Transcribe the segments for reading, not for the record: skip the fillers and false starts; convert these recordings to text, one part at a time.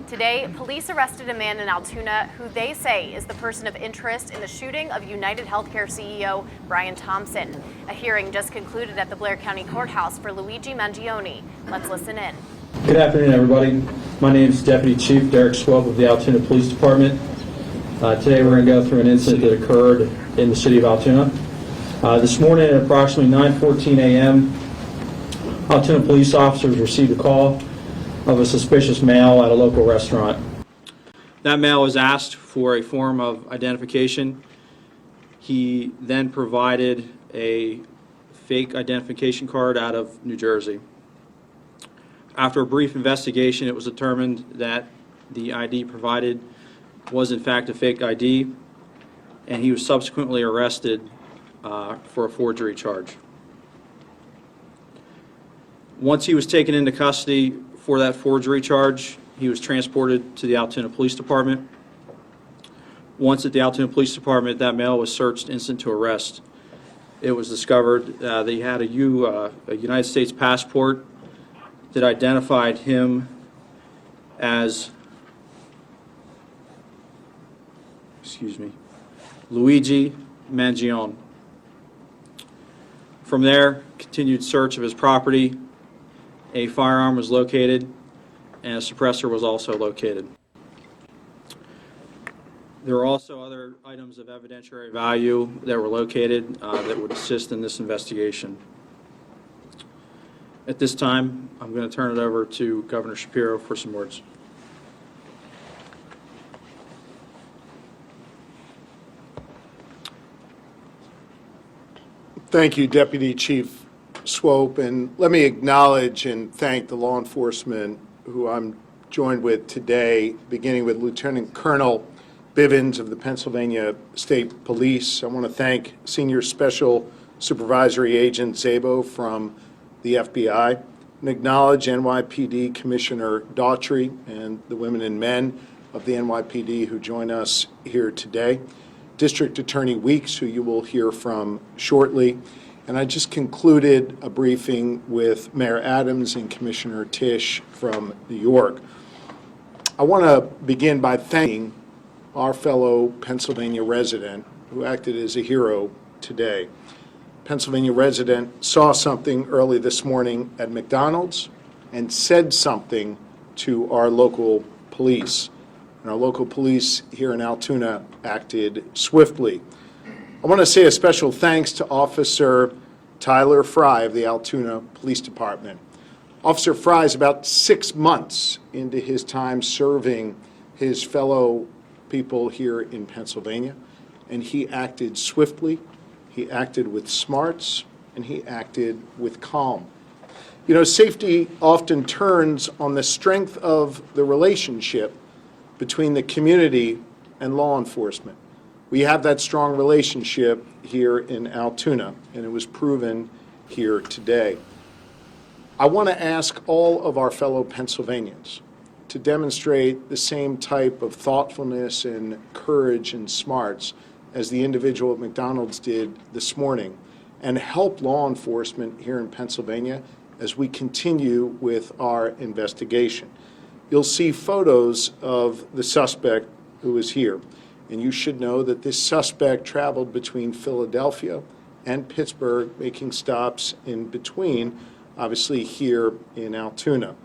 Today, police arrested a man in Altoona who they say is the person of interest in the shooting of UnitedHealthcare CEO Brian Thompson. A hearing just concluded at the Blair County Courthouse for Luigi Mangione. Let's listen in. Good afternoon, everybody. My name is Deputy Chief Derek Swope of the Altoona Police Department. Today we're going to go through an incident that occurred in the city of Altoona. This morning at approximately 9:14 a.m., Altoona police officers received a call of a suspicious male at a local restaurant. That male was asked for a form of identification. He then provided a fake identification card out of New Jersey. After a brief investigation, it was determined that the ID provided was in fact a fake ID, and he was subsequently arrested for a forgery charge. Once he was taken into custody for that forgery charge, he was transported to the Altoona Police Department. Once at the Altoona Police Department, that male was searched instant to arrest. It was discovered that he had a United States passport that identified him as, Luigi Mangione. From there, continued search of his property. A firearm was located, and a suppressor was also located. There were also other items of evidentiary value that were located that would assist in this investigation. At this time, I'm going to turn it over to Governor Shapiro for some words. Thank you, Deputy Chief Swope, and let me acknowledge and thank the law enforcement who I'm joined with today, beginning with Lieutenant Colonel Bivens of the Pennsylvania State Police. I want to thank Senior Special Supervisory Agent Szabo from the FBI, and acknowledge NYPD Commissioner Daughtry and the women and men of the NYPD who join us here today, District Attorney Weeks, who you will hear from shortly. And I just concluded a briefing with Mayor Adams and Commissioner Tisch from New York. I want to begin by thanking our fellow Pennsylvania resident who acted as a hero today. Pennsylvania resident saw something early this morning at McDonald's and said something to our local police. And our local police here in Altoona acted swiftly. I want to say a special thanks to Officer Tyler Fry of the Altoona Police Department. Officer Fry is about 6 months into his time serving his fellow people here in Pennsylvania, and he acted swiftly, he acted with smarts, and he acted with calm. You know, safety often turns on the strength of the relationship between the community and law enforcement. We have that strong relationship here in Altoona, and it was proven here today. I want to ask all of our fellow Pennsylvanians to demonstrate the same type of thoughtfulness and courage and smarts as the individual at McDonald's did this morning, and help law enforcement here in Pennsylvania as we continue with our investigation. You'll see photos of the suspect who is here. And you should know that this suspect traveled between Philadelphia and Pittsburgh, making stops in between, obviously here in Altoona.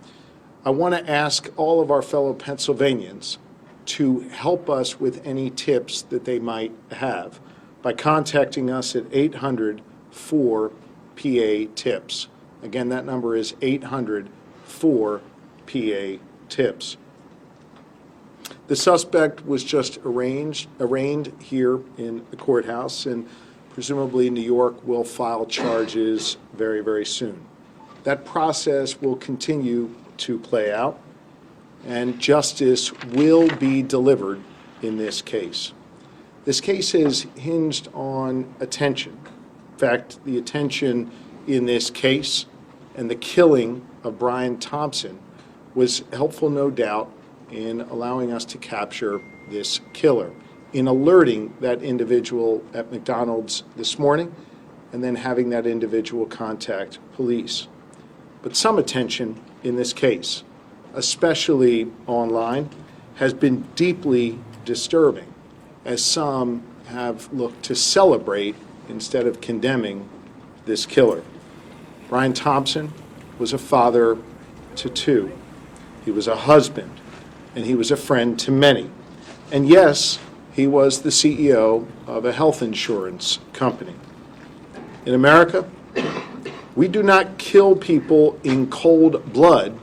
I want to ask all of our fellow Pennsylvanians to help us with any tips that they might have by contacting us at 800-4-PA-TIPS. Again, that number is 800-4-PA-TIPS. The suspect was just arraigned here in the courthouse, and presumably New York will file charges very, very soon. That process will continue to play out, and justice will be delivered in this case. This case is hinged on attention. In fact, the attention in this case and the killing of Brian Thompson was helpful, no doubt, in allowing us to capture this killer, in alerting that individual at McDonald's this morning, and then having that individual contact police. But some attention in this case especially online, has been deeply disturbing, as some have looked to celebrate instead of condemning this killer. Brian Thompson was a father to two. He was a husband, and he was a friend to many. And yes, he was the CEO of a health insurance company. In America, we do not kill people in cold blood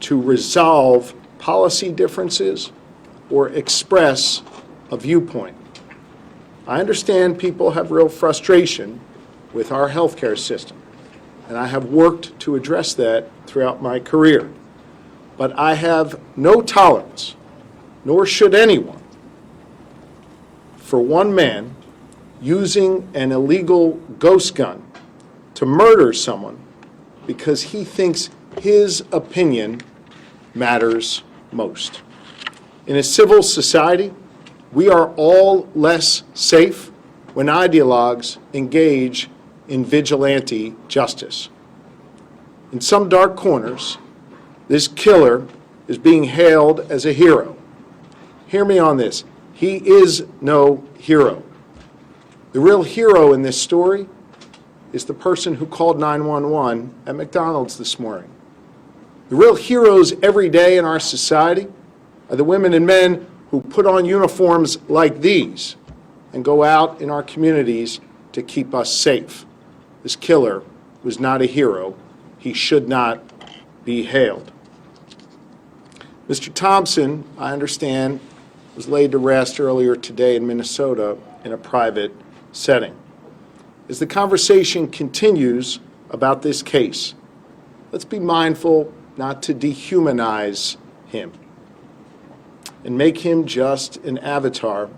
to resolve policy differences or express a viewpoint. I understand people have real frustration with our healthcare system, and I have worked to address that throughout my career. But I have no tolerance, nor should anyone, for one man using an illegal ghost gun to murder someone because he thinks his opinion matters most. In a civil society, we are all less safe when ideologues engage in vigilante justice. In some dark corners, this killer is being hailed as a hero. Hear me on this. He is no hero. The real hero in this story is the person who called 911 at McDonald's this morning. The real heroes every day in our society are the women and men who put on uniforms like these and go out in our communities to keep us safe. This killer was not a hero. He should not be hailed. Mr. Thompson, I understand, was laid to rest earlier today in Minnesota in a private setting. As the conversation continues about this case, let's be mindful not to dehumanize him and make him just an avatar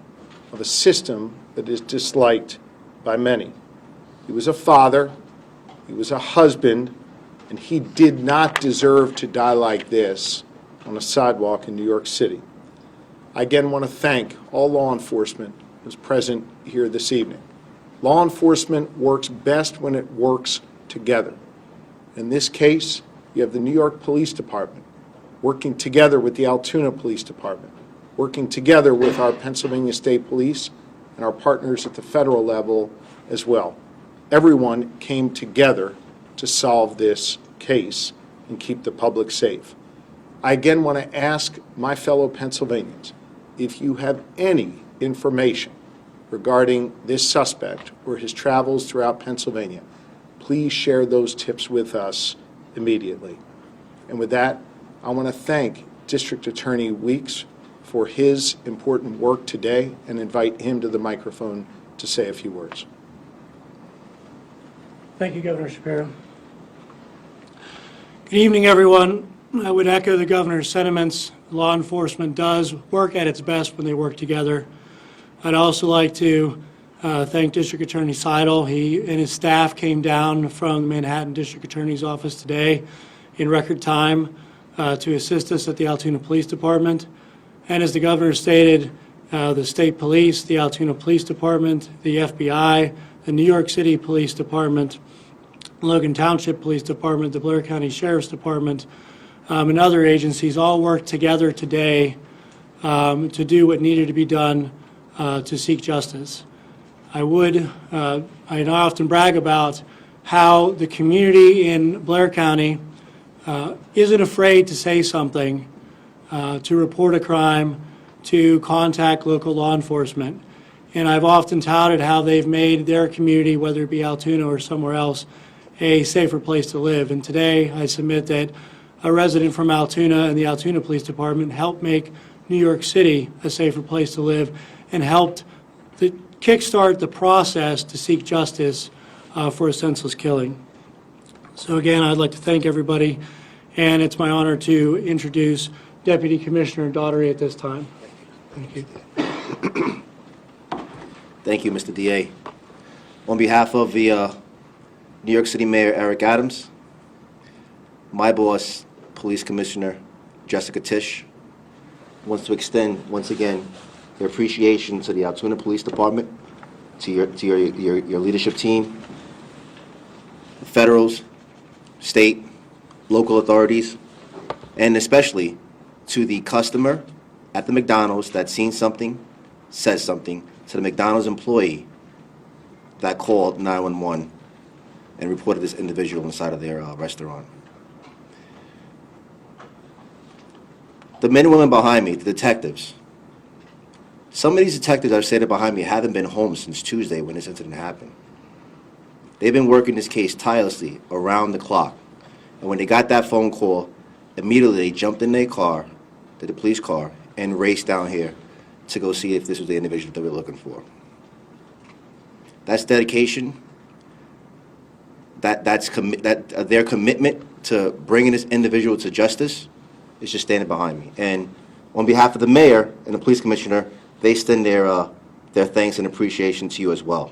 of a system that is disliked by many. He was a father, he was a husband, and he did not deserve to die like this on a sidewalk in New York City. I again want to thank all law enforcement who's present here this evening. Law enforcement works best when it works together. In this case, you have the New York Police Department working together with the Altoona Police Department, working together with our Pennsylvania State Police and our partners at the federal level as well. Everyone came together to solve this case and keep the public safe. I again want to ask my fellow Pennsylvanians, if you have any information regarding this suspect or his travels throughout Pennsylvania, please share those tips with us immediately. And with that, I want to thank District Attorney Weeks for his important work today and invite him to the microphone to say a few words. Thank you, Governor Shapiro. Good evening, everyone. I would echo the governor's sentiments. Law enforcement does work at its best when they work together. I'd also like to thank District Attorney Seidel. He and his staff came down from the Manhattan District Attorney's office today in record time to assist us at the Altoona Police Department. And as the governor stated, the state police, the Altoona Police Department, the FBI, the New York City Police Department, Logan Township Police Department, the Blair County Sheriff's Department, and other agencies all worked together today to do what needed to be done to seek justice. I often brag about how the community in Blair County isn't afraid to say something, to report a crime, to contact local law enforcement. And I've often touted how they've made their community, whether it be Altoona or somewhere else, a safer place to live. And today I submit that a resident from Altoona and the Altoona Police Department helped make New York City a safer place to live and helped kickstart the process to seek justice for a senseless killing. So again, I'd like to thank everybody, and it's my honor to introduce Deputy Commissioner Daugherty at this time. Thank you. Thank you, Mr. DA. On behalf of the New York City Mayor Eric Adams, my boss, Police Commissioner Jessica Tisch, wants to extend once again their appreciation to the Altoona Police Department, to your leadership team, the federals, state, local authorities, and especially to the customer at the McDonald's that seen something, says something, to the McDonald's employee that called 911 and reported this individual inside of their restaurant. The men and women behind me, the detectives, some of these detectives I've stated behind me haven't been home since Tuesday when this incident happened. They've been working this case tirelessly around the clock. And when they got that phone call, immediately they jumped in their car, the police car, and raced down here to go see if this was the individual that we were looking for. That's dedication. Their commitment to bringing this individual to justice is just standing behind me. And on behalf of the mayor and the police commissioner, they extend their thanks and appreciation to you as well.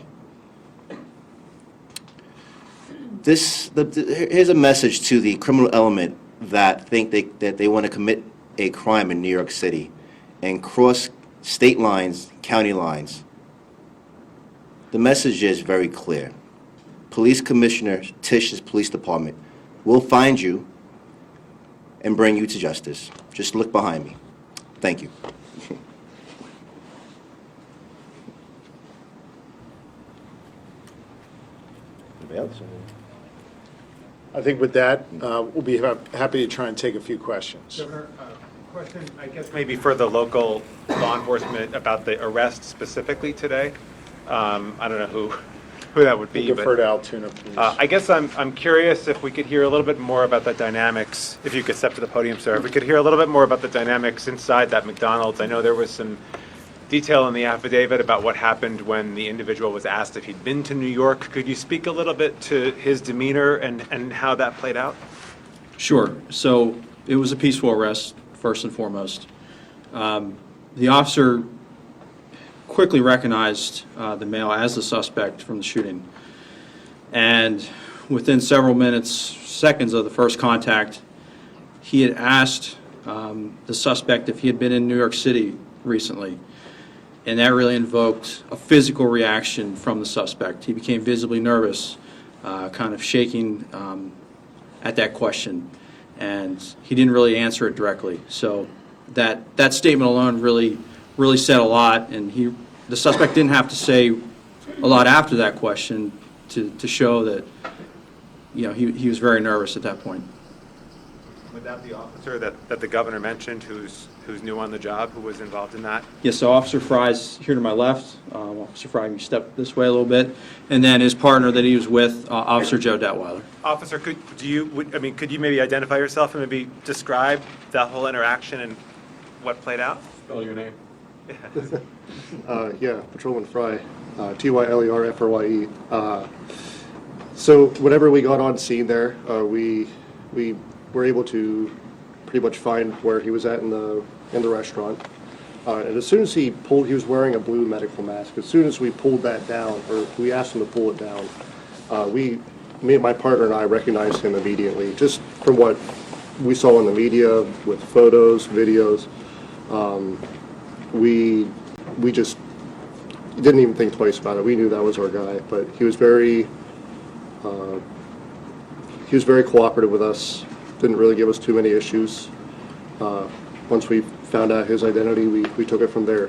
Here's a message to the criminal element that think that they want to commit a crime in New York City and cross state lines, county lines. The message is very clear. Police Commissioner Tisch's police department will find you and bring you to justice. Just look behind me. Thank you. Anybody else? I think with that, we'll be happy to try and take a few questions. Governor, question, I guess maybe for the local law enforcement about the arrest specifically today. I don't know who that would be. We'll defer but, to Altoona, please. I guess I'm curious if we could hear a little bit more about the dynamics, if you could step to the podium, sir. If we could hear a little bit more about the dynamics inside that McDonald's. I know there was some detail in the affidavit about what happened when the individual was asked if he'd been to New York. Could you speak a little bit to his demeanor and how that played out? Sure. So it was a peaceful arrest, first and foremost. The officer quickly recognized the male as the suspect from the shooting. And within several seconds of the first contact, he had asked the suspect if he had been in New York City recently. And that really invoked a physical reaction from the suspect. He became visibly nervous, kind of shaking at that question. And he didn't really answer it directly. So that statement alone really said a lot. And the suspect didn't have to say a lot after that question to show that, he was very nervous at that point. Would that the officer that the governor mentioned who's new on the job, who was involved in that? Yes, so Officer Fry's here to my left. Officer Fry, you step this way a little bit. And then his partner that he was with, Officer Joe Detweiler. Officer, could you maybe identify yourself and maybe describe that whole interaction and what played out? Spell your name. Patrolman Fry, Tylerfrye. So whenever we got on scene there, we were able to pretty much find where he was at in the restaurant. And as soon as he was wearing a blue medical mask. As soon as we pulled that down, or we asked him to pull it down, me and my partner and I recognized him immediately, just from what we saw in the media with photos, videos. We just didn't even think twice about it. We knew that was our guy, but he was very cooperative with us. Didn't really give us too many issues. Once we found out his identity, we took it from there.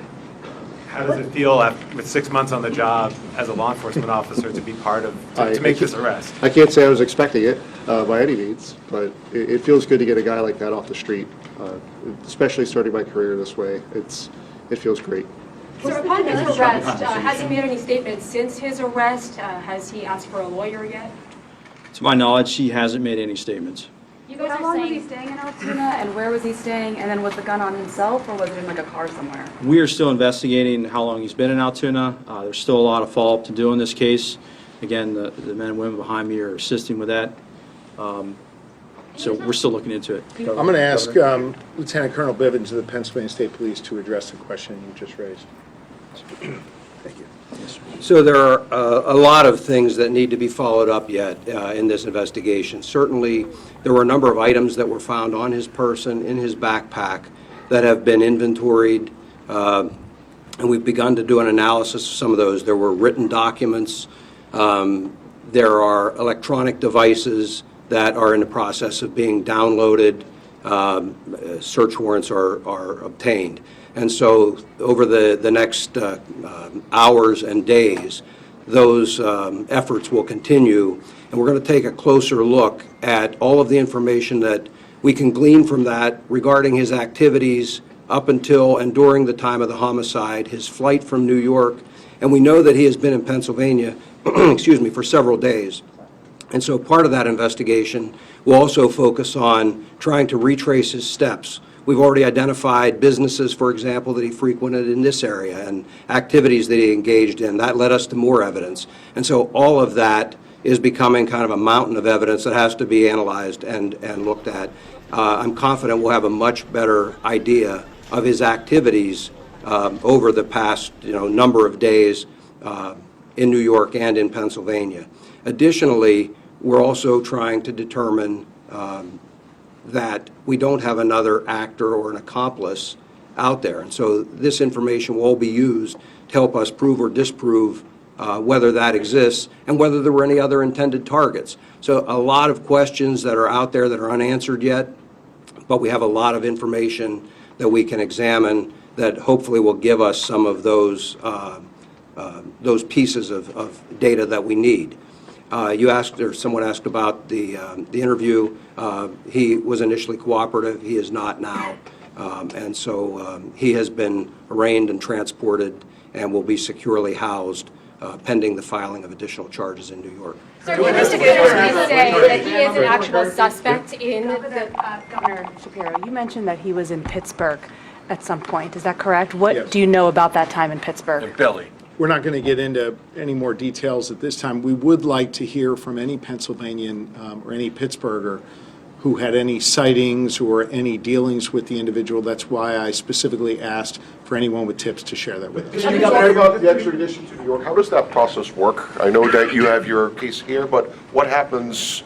How does it feel with 6 months on the job as a law enforcement officer to be part of, to make this arrest? I can't say I was expecting it by any means, but it feels good to get a guy like that off the street, especially starting my career this way. It feels great. So upon his arrest, has he made any statements since his arrest? Has he asked for a lawyer yet? To my knowledge, he hasn't made any statements. You guys How are long was saying he staying in Altoona, and where was he staying? And then was the gun on himself, or was it in like a car somewhere? We are still investigating how long he's been in Altoona. There's still a lot of follow-up to do in this case. Again, the men and women behind me are assisting with that. So we're still looking into it. I'm going to ask Lieutenant Colonel Bivens of the Pennsylvania State Police to address the question you just raised. Thank you. So there are a lot of things that need to be followed up yet in this investigation. Certainly, there were a number of items that were found on his person, in his backpack, that have been inventoried, and we've begun to do an analysis of some of those. There were written documents. There are electronic devices that are in the process of being downloaded search warrants are obtained. And so over the next hours and days, those efforts will continue, and we're going to take a closer look at all of the information that we can glean from that regarding his activities up until and during the time of the homicide, his flight from New York, and we know that he has been in Pennsylvania, excuse me, for several days. And so part of that investigation will also focus on trying to retrace his steps. We've already identified businesses, for example, that he frequented in this area and activities that he engaged in. That led us to more evidence. And so all of that is becoming kind of a mountain of evidence that has to be analyzed and looked at. I'm confident we'll have a much better idea of his activities over the past number of days in New York and in Pennsylvania. Additionally, we're also trying to determine that we don't have another actor or an accomplice out there. And so this information will all be used to help us prove or disprove whether that exists and whether there were any other intended targets. So a lot of questions that are out there that are unanswered yet, but we have a lot of information that we can examine that hopefully will give us some of those pieces of data that we need. You asked, or someone asked about the interview. He was initially cooperative. He is not now. And so he has been arraigned and transported and will be securely housed pending the filing of additional charges in New York. Sir, the investigators say that he is an actual suspect in the... Governor Shapiro, you mentioned that he was in Pittsburgh at some point. Is that correct? What Yes. do you know about that time in Pittsburgh? Billy. We're not going to get into any more details at this time. We would like to hear from any Pennsylvanian or any Pittsburgher who had any sightings or any dealings with the individual. That's why I specifically asked for anyone with tips to share that with us. Can you talk about the extradition to New York? How does that process work? I know that you have your case here, but what happens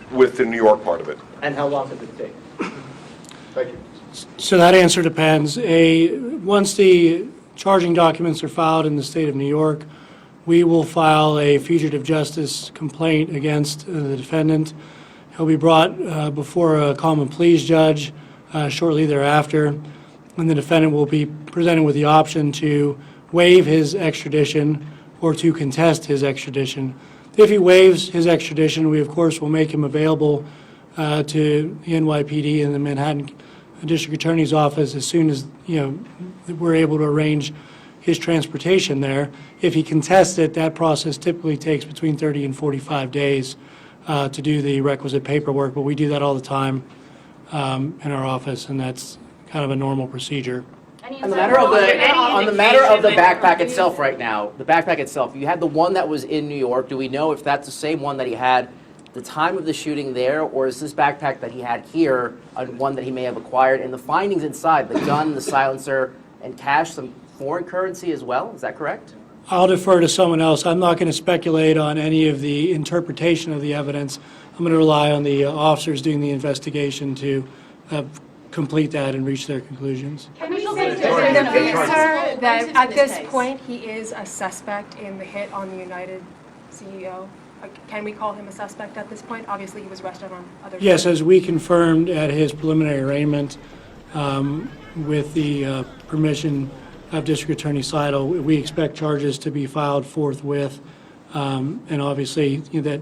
with the New York part of it? And how long does it take? Thank you. So that answer depends. Once the charging documents are filed in the state of New York, we will file a fugitive justice complaint against the defendant. He'll be brought before a common pleas judge shortly thereafter, and the defendant will be presented with the option to waive his extradition or to contest his extradition. If he waives his extradition, we of course will make him available to the NYPD and the Manhattan District Attorney's Office as soon as we're able to arrange his transportation there. If he contests it, that process typically takes between 30 and 45 days to do the requisite paperwork, but we do that all the time in our office, and that's kind of a normal procedure. On the matter of the backpack itself right now, the backpack itself, you had the one that was in New York. Do we know if that's the same one that he had the time of the shooting there, or is this backpack that he had here one that he may have acquired? And the findings inside, the gun, the silencer, and cash, some foreign currency as well, is that correct? I'll defer to someone else. I'm not going to speculate on any of the interpretation of the evidence. I'm going to rely on the officers doing the investigation to complete that and reach their conclusions. Can we say, sir, that at this point he is a suspect in the hit on the United CEO? Can we call him a suspect at this point? Obviously, he was arrested on other charges. Yes, as we confirmed at his preliminary arraignment with the permission of District Attorney Seidel, we expect charges to be filed forthwith. And obviously, that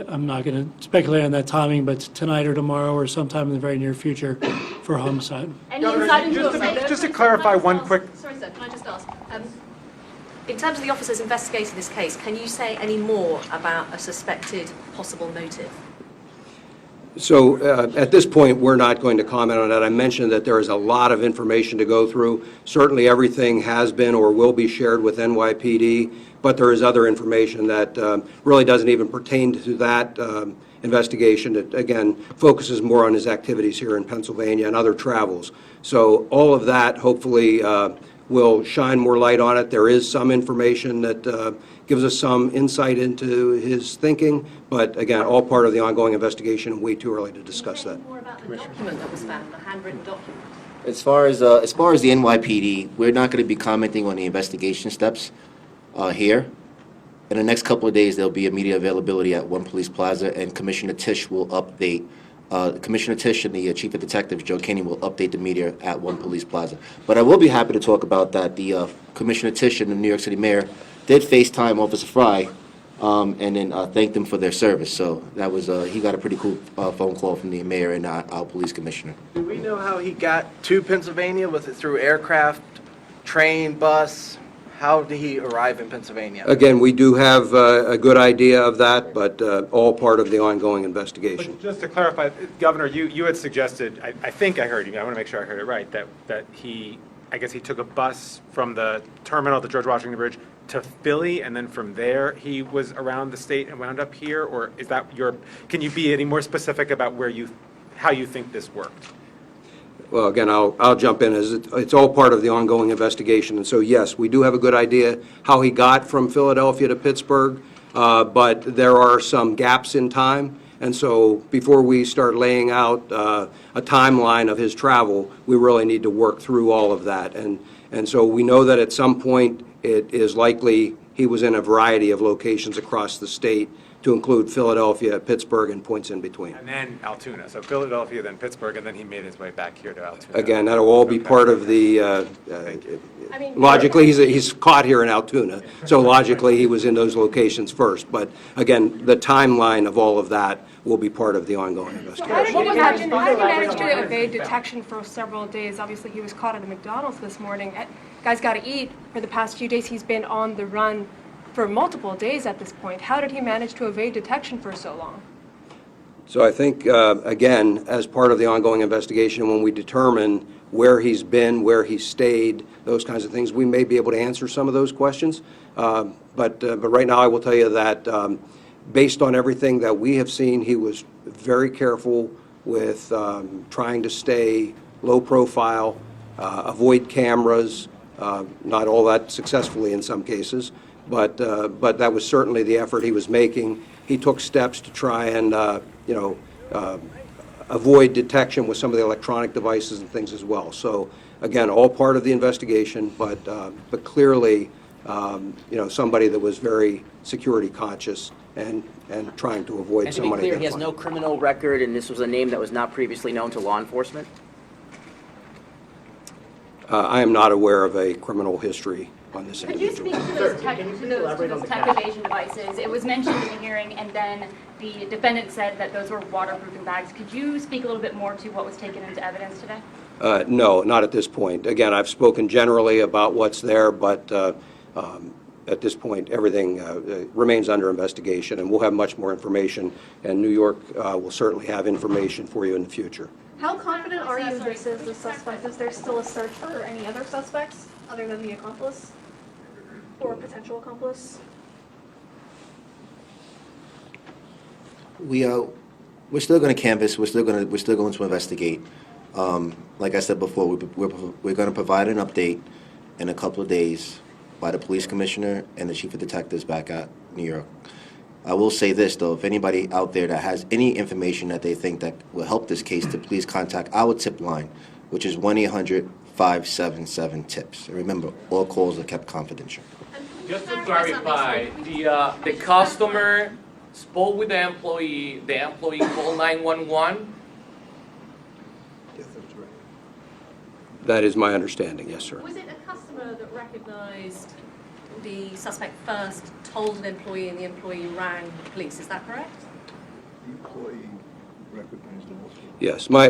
I'm not going to speculate on that timing, but tonight or tomorrow or sometime in the very near future for homicide. Just to clarify one quick... Sorry, sir, can I just ask? In terms of the officers investigating this case, can you say any more about a suspected possible motive? So at this point, we're not going to comment on that. I mentioned that there is a lot of information to go through. Certainly everything has been or will be shared with NYPD, but there is other information that really doesn't even pertain to that investigation. It, again, focuses more on his activities here in Pennsylvania and other travels. So all of that, hopefully, will shine more light on it. There is some information that gives us some insight into his thinking, but again, all part of the ongoing investigation, and way too early to discuss that. More about the document that was found, the handwritten document. As far as the NYPD, we're not going to be commenting on the investigation steps here. In the next couple of days, there'll be a media availability at One Police Plaza, and Commissioner Tisch will update Commissioner Tisch and the Chief of Detectives, Joe Kinney, will update the media at One Police Plaza. But I will be happy to talk about that. The Commissioner Tisch and the New York City Mayor did FaceTime Officer Fry and then thanked them for their service. So that was he got a pretty cool phone call from the mayor and our police commissioner. Do we know how he got to Pennsylvania? Was it through aircraft, train, bus? How did he arrive in Pennsylvania? Again, we do have a good idea of that, but all part of the ongoing investigation. But just to clarify, Governor, you had suggested, I think I heard you, I want to make sure I heard it right, that he, I guess he took a bus from the terminal at the George Washington Bridge to Philly, and then from there he was around the state and wound up here? Or is that can you be any more specific about how you think this worked? Well, again, I'll jump in, as it's all part of the ongoing investigation. And so, yes, we do have a good idea how he got from Philadelphia to Pittsburgh, but there are some gaps in time. And so before we start laying out a timeline of his travel, we really need to work through all of that. And so we know that at some point it is likely he was in a variety of locations across the state, to include Philadelphia, Pittsburgh, and points in between. And then Altoona. So Philadelphia, then Pittsburgh, and then he made his way back here to Altoona. Again, that'll all be part of the, logically, he's caught here in Altoona, so logically, he was in those locations first. But again, the timeline of all of that will be part of the ongoing investigation. How did he manage to evade detection for several days? Obviously, he was caught at a McDonald's this morning. Guy's got to eat. For the past few days, he's been on the run for multiple days at this point. How did he manage to evade detection for so long? So I think, again, as part of the ongoing investigation, when we determine where he's been, where he stayed, those kinds of things, we may be able to answer some of those questions. But right now, I will tell you that based on everything that we have seen, he was very careful with trying to stay low profile, avoid cameras, not all that successfully in some cases. But that was certainly the effort he was making. He took steps to try and, avoid detection with some of the electronic devices and things as well. So, again, all part of the investigation, but clearly, somebody that was very security conscious and trying to avoid And to be somebody. clear, he has no criminal record, and this was a name that was not previously known to law enforcement? I am not aware of a criminal history on this Could you individual. speak to those tech evasion devices? It was mentioned in the hearing, and then the defendant said that those were waterproofing bags. Could you speak a little bit more to what was taken into evidence today? No, not at this point. Again, I've spoken generally about what's there, but at this point, everything remains under investigation, and we'll have much more information, and New York will certainly have information for you in the future. How confident are you this is the suspect? Is there still a search for any other suspects other than the accomplice or potential accomplice? We're still going to canvass. We're still going to investigate. Like I said before, we're going to provide an update in a couple of days by the police commissioner and the chief of detectives back at New York. I will say this, though, if anybody out there that has any information that they think that will help this case, to please contact our tip line, which is 1-800-577-TIPS. And remember, all calls are kept confidential. Just to clarify, the customer spoke with the employee called 911. That is my understanding, yes, sir. Was it a customer that recognized the suspect first, told an employee, and the employee rang the police? Is that correct? The employee recognized him also. Yes, my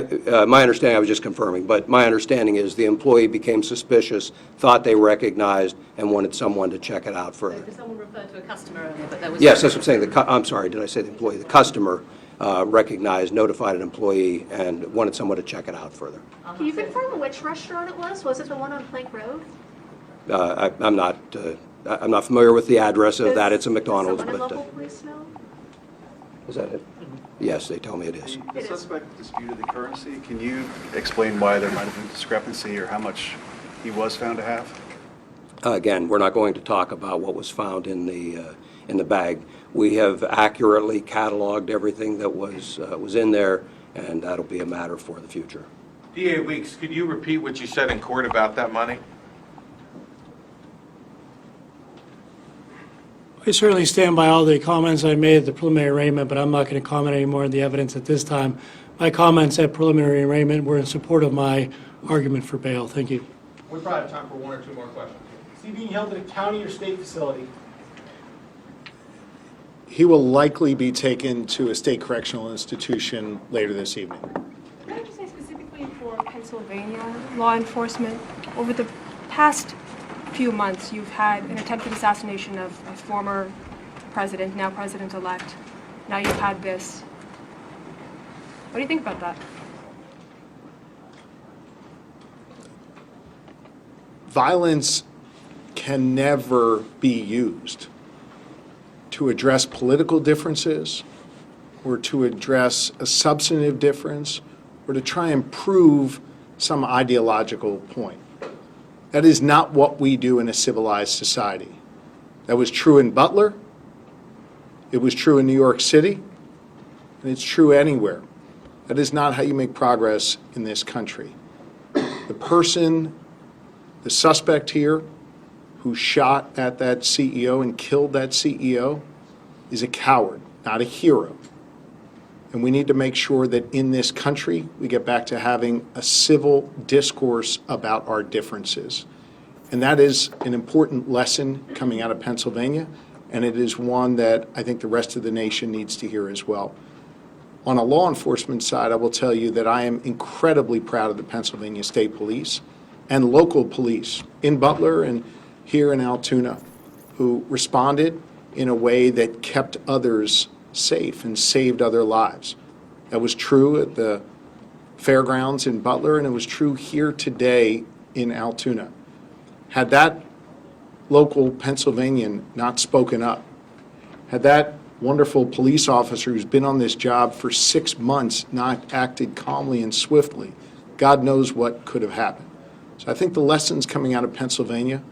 understanding, I was just confirming, but my understanding is the employee became suspicious, thought they recognized, and wanted someone to check it out further. Because someone referred to a customer earlier, but there was... Yes, that's what I'm saying. I'm sorry, did I say the employee? The customer recognized, notified an employee, and wanted someone to check it out further. Can you confirm which restaurant it was? Was it the one on Plank Road? I'm not familiar with the address of that. It's a McDonald's, Does but local police know? is that it? Yes, they tell me it is. The suspect disputed the currency. Can you explain why there might have been discrepancy or how much he was found to have? Again, we're not going to talk about what was found in the bag. We have accurately cataloged everything that was in there, and that'll be a matter for the future. DA Weeks, could you repeat what you said in court about that money? I certainly stand by all the comments I made at the preliminary arraignment, but I'm not going to comment any more on the evidence at this time. my comments at preliminary arraignment were in support of my argument for bail. Thank you. We probably have time for one or two more questions. Is he being held at a county or state facility? He will likely be taken to a state correctional institution later this evening. Can I just say specifically for Pennsylvania law enforcement, over the past few months, you've had an attempted assassination of a former president, now president-elect. Now you've had this. What do you think about that? Violence can never be used to address political differences or to address a substantive difference or to try and prove some ideological point. That is not what we do in a civilized society. That was true in Butler, it was true in New York City, and it's true anywhere. That is not how you make progress in this country. The person, the suspect here, who shot at that CEO and killed that CEO is a coward, not a hero. And we need to make sure that in this country, we get back to having a civil discourse about our differences. And that is an important lesson coming out of Pennsylvania, and it is one that I think the rest of the nation needs to hear as well. On a law enforcement side, I will tell you that I am incredibly proud of the Pennsylvania State Police and local police in Butler and here in Altoona, who responded in a way that kept others safe and saved other lives. That was true at the fairgrounds in Butler, and it was true here today in Altoona. Had that local Pennsylvanian not spoken up, had that wonderful police officer who's been on this job for 6 months not acted calmly and swiftly, God knows what could have happened. So I think the lessons coming out of Pennsylvania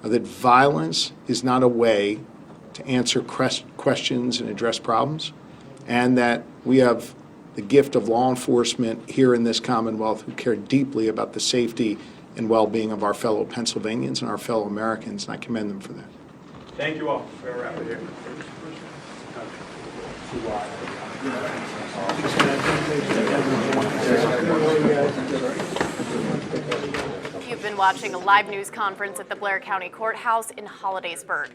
are that violence is not a way to answer questions and address problems, and that we have the gift of law enforcement here in this Commonwealth who care deeply about the safety and well-being of our fellow Pennsylvanians and our fellow Americans, and I commend them for that. Thank you all. We'll wrap it here. You've been watching a live news conference at the Blair County Courthouse in Hollidaysburg.